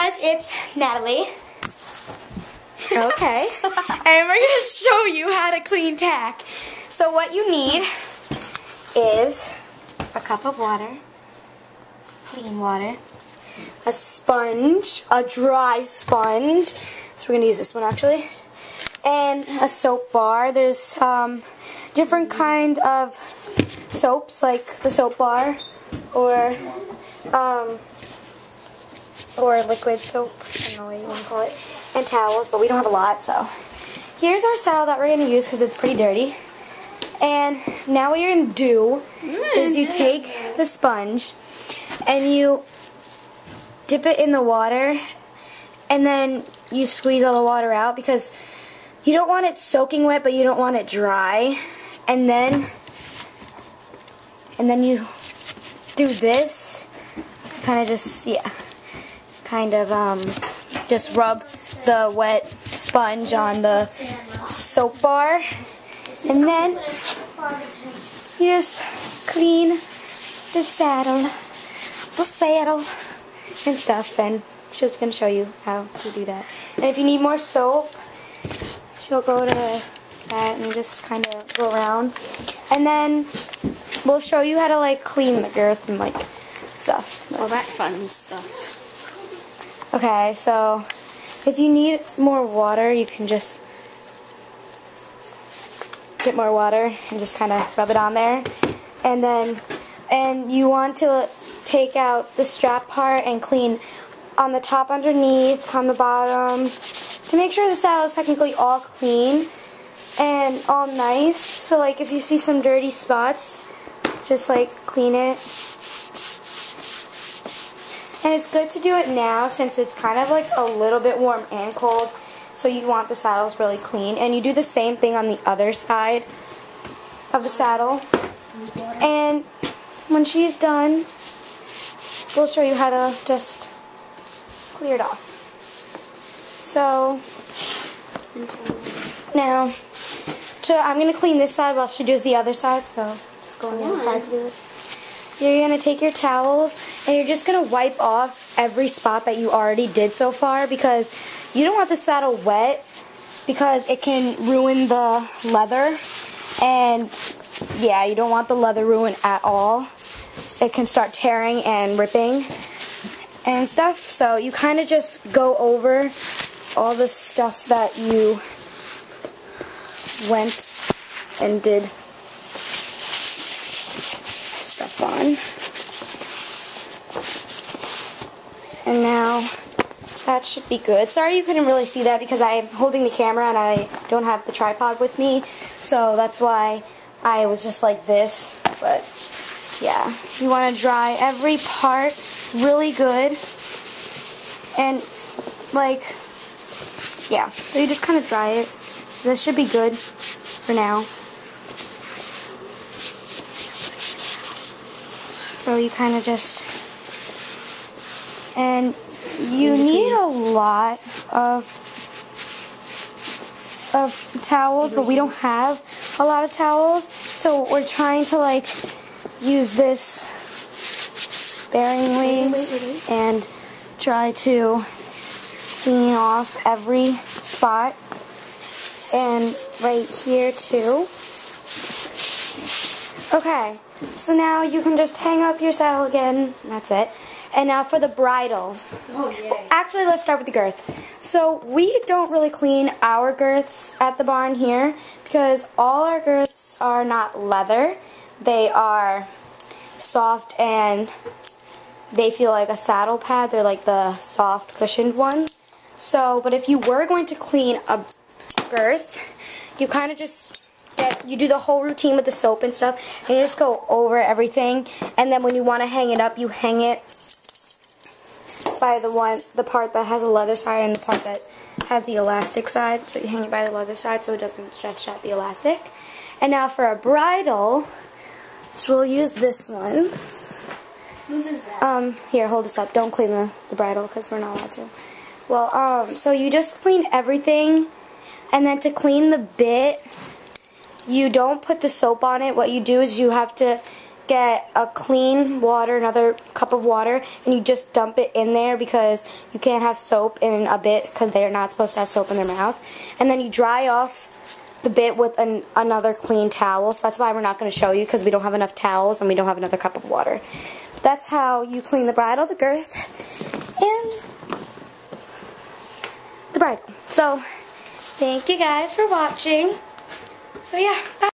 guys, it's Natalie. Okay. And we're going to show you how to clean tack. So what you need is a cup of water, clean water, a sponge, a dry sponge. So we're going to use this one actually. And a soap bar. There's different kind of soaps, like the soap bar or liquid soap, I don't know what you want to call it, and towels, but we don't have a lot, so. Here's our saddle that we're going to use because it's pretty dirty. And now what you're going to do is you take the sponge and you dip it in the water and then you squeeze all the water out because you don't want it soaking wet, but you don't want it dry. And then you do this, kind of just, just rub the wet sponge on the soap bar. And then you just clean the saddle and stuff. And she's going to show you how to do that. And if you need more soap, she'll go to that and just kind of go around. And then we'll show you how to like clean the girth and like stuff. All that fun stuff. Okay, so if you need more water, you can just get more water and just kind of rub it on there. And you want to take out the strap part and clean on the top underneath, on the bottom, to make sure the saddle is technically all clean and all nice. So like if you see some dirty spots, just like clean it. And it's good to do it now since it's kind of like a little bit warm and cold. So you want the saddles really clean. And you do the same thing on the other side of the saddle. And when she's done, we'll show you how to just clear it off. So now, I'm going to clean this side while she does the other side. So let's go on the other side to do it. You're going to take your towels and you're just going to wipe off every spot that you already did so far because you don't want the saddle wet because it can ruin the leather. And yeah, you don't want the leather ruined at all. It can start tearing and ripping and stuff. So you kind of just go over all the stuff that you went and did stuff on. And now that should be good. Sorry you couldn't really see that because I'm holding the camera and I don't have the tripod with me. So that's why I was just like this. But yeah, you want to dry every part really good. And like, yeah, so you just kind of dry it. This should be good for now. So you kind of just, and you need a lot of towels, but we don't have a lot of towels. So we're trying to like use this sparingly and try to clean off every spot. And right here too. Okay, so now you can just hang up your saddle again, and that's it. And now for the bridle. Oh, yay. Actually, let's start with the girth. So we don't really clean our girths at the barn here because all our girths are not leather. They are soft and they feel like a saddle pad. They're like the soft cushioned ones. So, but if you were going to clean a girth, you kind of just you do the whole routine with the soap and stuff, and you just go over everything, and then when you want to hang it up, you hang it by the part that has a leather side and the part that has the elastic side. So you hang it by the leather side so it doesn't stretch out the elastic. And now for a bridle, so we'll use this one. Whose is that? Here, hold this up. Don't clean the bridle because we're not allowed to. Well, so you just clean everything, and then to clean the bit, you don't put the soap on it. What you do is you have to get a clean water, another cup of water, and you just dump it in there because you can't have soap in a bit because they're not supposed to have soap in their mouth. And then you dry off the bit with another clean towel. So that's why we're not going to show you, because we don't have enough towels and we don't have another cup of water. That's how you clean the bridle, the girth, and the bridle. So thank you guys for watching. So yeah, bye.